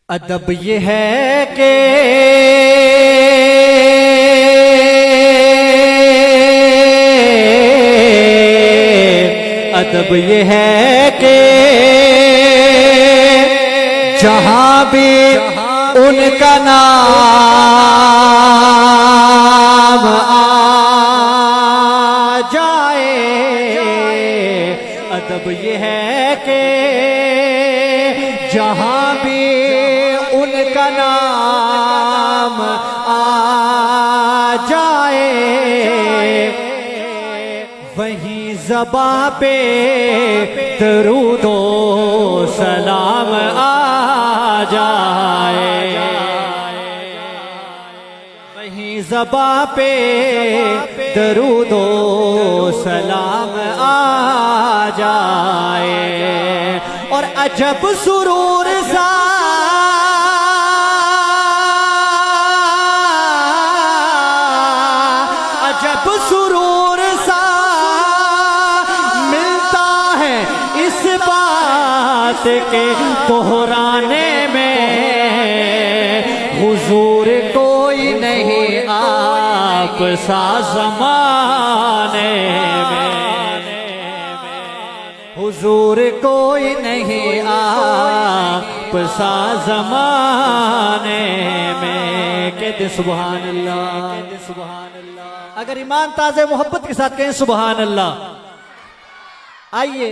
अदब ये है कि अदब ये है कि जहां भी उनका नाम आ जाए। अदब ये है कि जहां भी उनका नाम आ जाए, वहीं ज़बां पे दरूदो सलाम आ जाए। वहीं ज़बां पे दरूदो सलाम आ जाए। और अजब सुरूर सा अजब सुरूर सा मिलता है इस बात के दोहराने में। हुजूर कोई नहीं आप सा ज़माने में, हुजूर कोई नहीं आप सा ज़माने में। कहते सुभान अल्लाह। अगर ईमान ताज़े मोहब्बत के साथ कहें सुभान अल्लाह। आइए